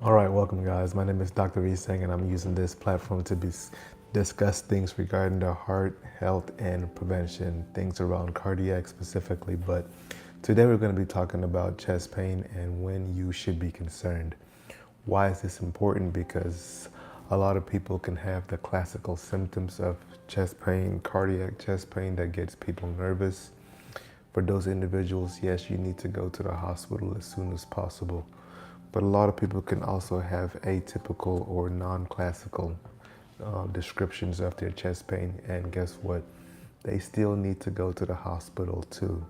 All right, welcome guys. My name is Dr. Isang and I'm using this platform to discuss things regarding the heart, health, and prevention, things around cardiac specifically. But today we're going to be talking about chest pain and when you should be concerned. Why is this important? Because a lot of people can have the classical symptoms of chest pain, cardiac chest pain that gets people nervous. For those individuals, yes, you need to go to the hospital as soon as possible. But a lot of people can also have atypical or non-classical descriptions of their chest pain, and guess what? They still need to go to the hospital too.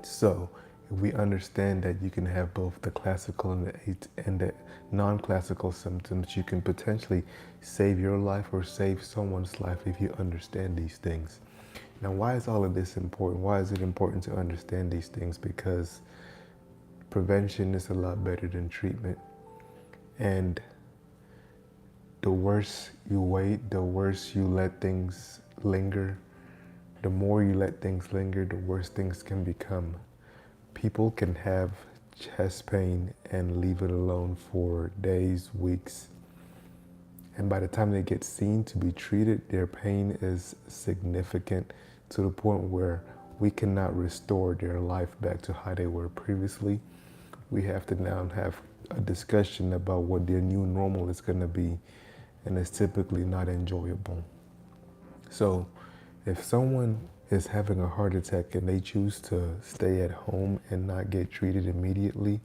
So if we understand that you can have both the classical and the non-classical symptoms, you can potentially save your life or save someone's life if you understand these things. Now, why is all of this important? Why is it important to understand these things? Because prevention is a lot better than treatment. And the worse you wait, the worse you let things linger. The more you let things linger, the worse things can become. People can have chest pain and leave it alone for days, weeks. And by the time they get seen to be treated, their pain is significant to the point where we cannot restore their life back to how they were previously. We have to now have a discussion about what their new normal is going to be, and it's typically not enjoyable. So if someone is having a heart attack and they choose to stay at home and not get treated immediately,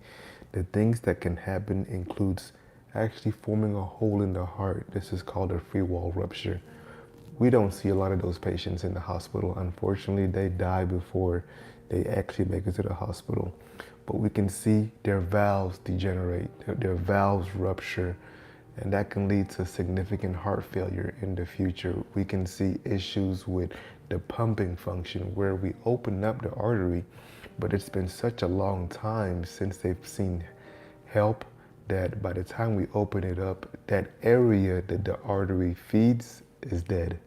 the things that can happen includes actually forming a hole in the heart. This is called a free wall rupture. We don't see a lot of those patients in the hospital. Unfortunately, they die before they actually make it to the hospital. But we can see their valves degenerate, their valves rupture, and that can lead to significant heart failure in the future. We can see issues with the pumping function where we open up the artery, but it's been such a long time since they've seen help that by the time we open it up, that area that the artery feeds is dead.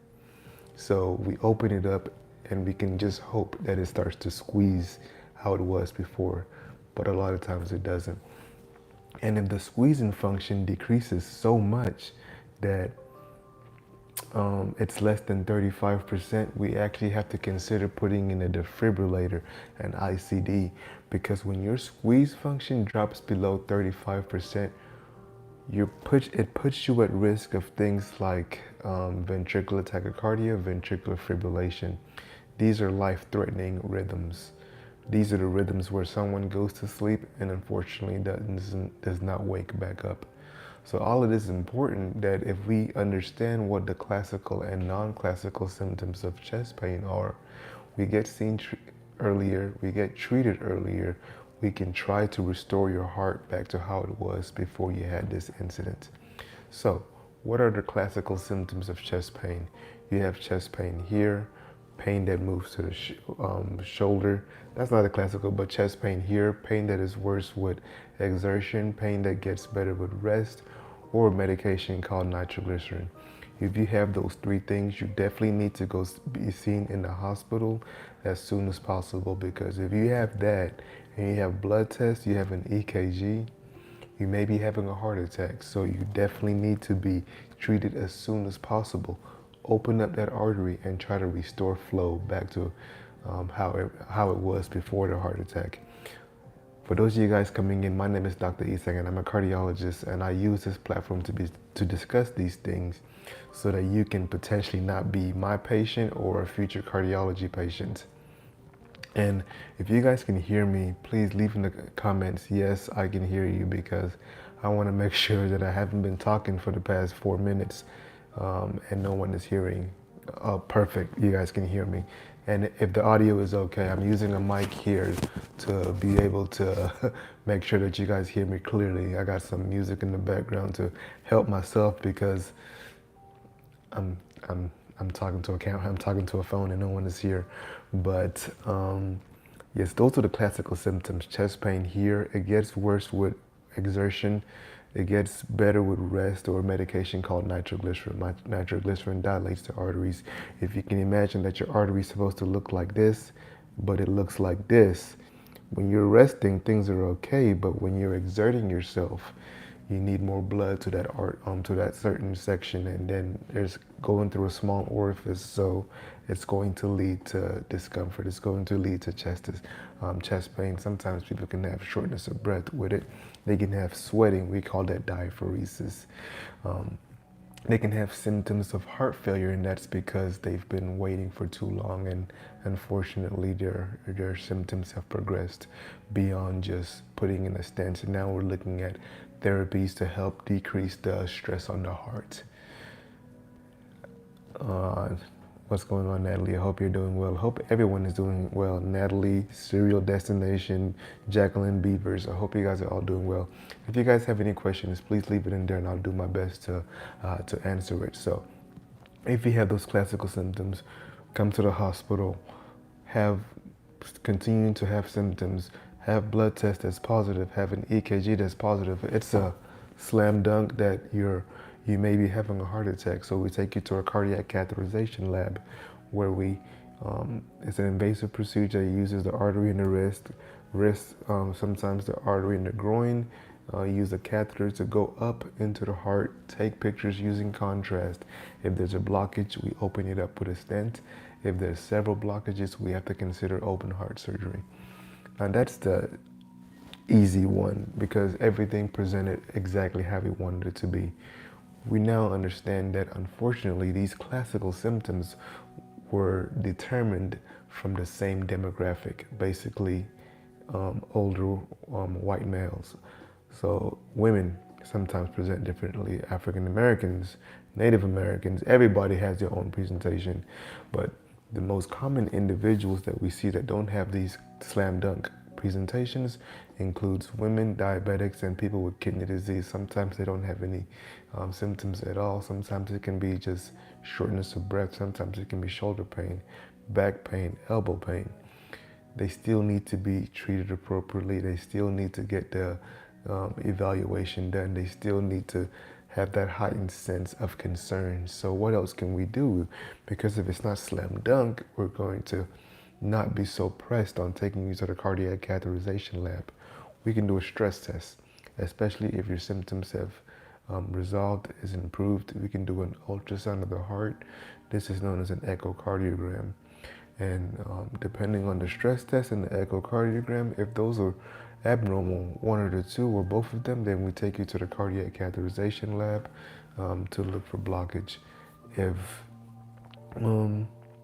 So we open it up and we can just hope that it starts to squeeze how it was before, but a lot of times it doesn't. And if the squeezing function decreases so much that it's less than 35%, we actually have to consider putting in a defibrillator, an ICD, because when your squeeze function drops below 35%, it puts you at risk of things like ventricular tachycardia, ventricular fibrillation. These are life-threatening rhythms. These are the rhythms where someone goes to sleep and unfortunately does not wake back up. So all of this is important, that if we understand what the classical and non-classical symptoms of chest pain are, we get seen earlier, we get treated earlier, we can try to restore your heart back to how it was before you had this incident. So what are the classical symptoms of chest pain? You have chest pain here, pain that moves to the shoulder. That's not a classical, but chest pain here, pain that is worse with exertion, pain that gets better with rest, or medication called nitroglycerin. If you have those three things, you definitely need to go be seen in the hospital as soon as possible, because if you have that and you have blood tests, you have an EKG, you may be having a heart attack. So you definitely need to be treated as soon as possible. Open up that artery and try to restore flow back to how it was before the heart attack. For those of you guys coming in, my name is Dr. Isang and I'm a cardiologist, and I use this platform to discuss these things so that you can potentially not be my patient or a future cardiology patient. And if you guys can hear me, please leave in the comments, yes, I can hear you, because I want to make sure that I haven't been talking for the past 4 minutes and no one is hearing. Perfect, you guys can hear me. And if the audio is okay, I'm using a mic here to be able to make sure that you guys hear me clearly. I got some music in the background to help myself, because I'm talking to a camera, I'm talking to a phone and no one is here. But yes, those are the classical symptoms. Chest pain here, it gets worse with exertion. It gets better with rest or medication called nitroglycerin. Nitroglycerin dilates the arteries. If you can imagine that your artery is supposed to look like this, but it looks like this. When you're resting, things are okay, but when you're exerting yourself, you need more blood to that to that certain section, and then there's going through a small orifice, so it's going to lead to discomfort. It's going to lead to chest pain. Sometimes people can have shortness of breath with it. They can have sweating. We call that diaphoresis. Um, they can have symptoms of heart failure, and that's because they've been waiting for too long, and unfortunately their symptoms have progressed beyond just putting in a stent. And now we're looking at therapies to help decrease the stress on the heart. uh, what's going on, Natalie? I hope you're doing well. Hope everyone is doing well. Natalie, Serial Destination, Jacqueline Beavers, I hope you guys are all doing well. If you guys have any questions, please leave it in there and I'll do my best to answer it. So if you have those classical symptoms, come to the hospital, have continuing to have symptoms, have blood test that's positive, have an EKG that's positive. It's a slam dunk that you may be having a heart attack. So we take you to a cardiac catheterization lab, where it's an invasive procedure that uses the artery in the wrist, sometimes the artery in the groin. Use a catheter to go up into the heart, take pictures using contrast. If there's a blockage, we open it up with a stent. If there's several blockages, we have to consider open heart surgery. And that's the easy one, because everything presented exactly how we wanted it to be. We now understand that unfortunately these classical symptoms were determined from the same demographic, basically older white males. So women sometimes present differently. African Americans, Native Americans, everybody has their own presentation. But the most common individuals that we see that don't have these slam dunk presentations includes women, diabetics, and people with kidney disease. Sometimes they don't have any symptoms at all. Sometimes it can be just shortness of breath. Sometimes it can be shoulder pain, back pain, elbow pain. They still need to be treated appropriately. They still need to get the evaluation done. They still need to have that heightened sense of concern. So what else can we do? Because if it's not slam dunk, we're going to not be so pressed on taking you to the cardiac catheterization lab. We can do a stress test, especially if your symptoms have resolved, is improved. We can do an ultrasound of the heart. This is known as an echocardiogram. And depending on the stress test and the echocardiogram, if those are abnormal, one of the two or both of them, then we take you to the cardiac catheterization lab to look for blockage. If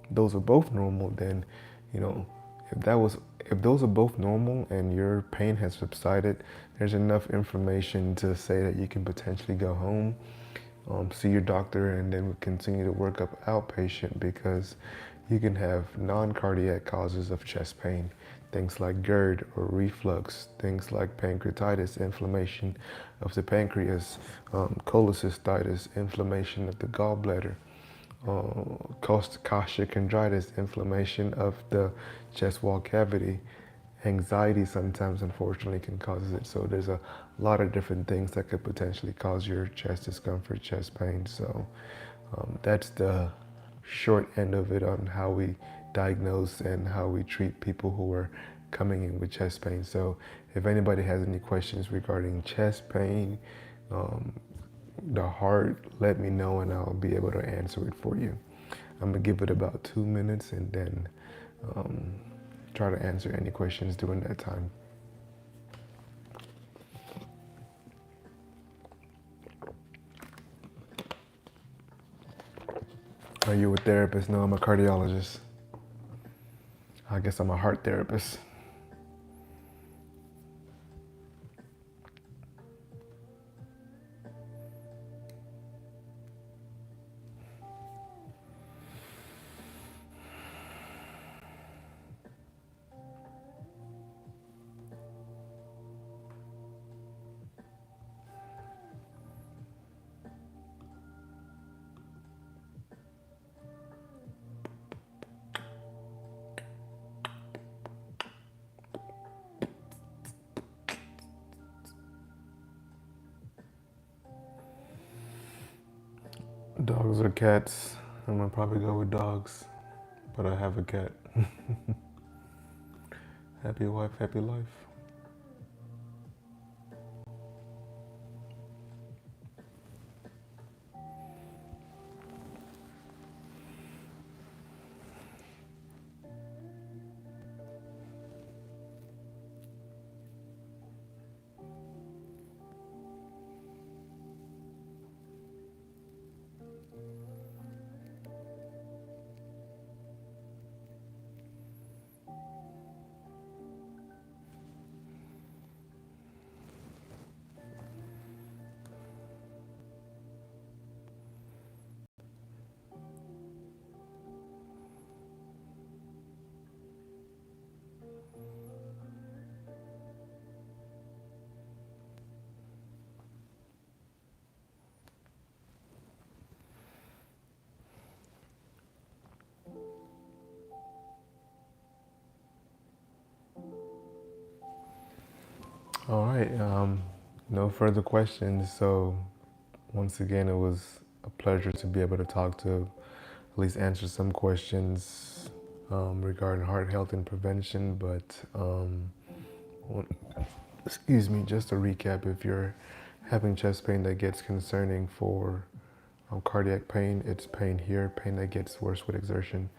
those are both normal, then if those are both normal and your pain has subsided, there's enough information to say that you can potentially go home, see your doctor, and then we continue to work up outpatient, because you can have non-cardiac causes of chest pain, things like GERD or reflux, things like pancreatitis, inflammation of the pancreas, cholecystitis, inflammation of the gallbladder, costochondritis, inflammation of the chest wall cavity. Anxiety sometimes, unfortunately, can cause it. So there's a lot of different things that could potentially cause your chest discomfort, chest pain. So that's the short end of it on how we diagnose and how we treat people who are coming in with chest pain. So if anybody has any questions regarding chest pain, the heart, let me know and I'll be able to answer it for you. I'm gonna give it about 2 minutes and then try to answer any questions during that time. Are you a therapist? No, I'm a cardiologist. I guess I'm a heart therapist. Dogs or cats? I'm gonna probably go with dogs, but I have a cat. Happy wife, happy life. All right. No further questions. So once again, it was a pleasure to be able to talk to, at least answer some questions regarding heart health and prevention. But one- excuse me, just to recap, if you're having chest pain that gets concerning for cardiac pain, it's pain here, pain that gets worse with exertion,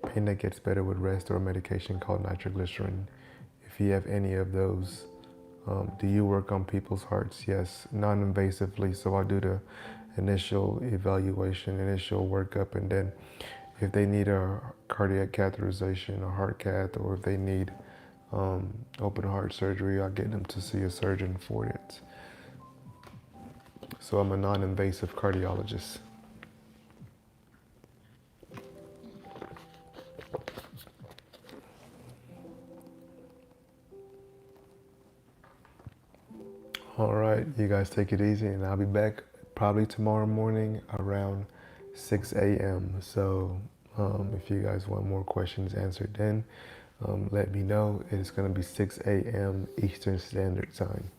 pain that gets better with rest or medication called nitroglycerin. If you have any of those, do you work on people's hearts? Yes, non-invasively. So I do the initial evaluation, initial workup, and then if they need a cardiac catheterization, a heart cath, or if they need open heart surgery, I get them to see a surgeon for it. So I'm a non-invasive cardiologist. All right, you guys take it easy, and I'll be back probably tomorrow morning around 6 a.m. So if you guys want more questions answered then, let me know. It's going to be 6 a.m. Eastern Standard Time.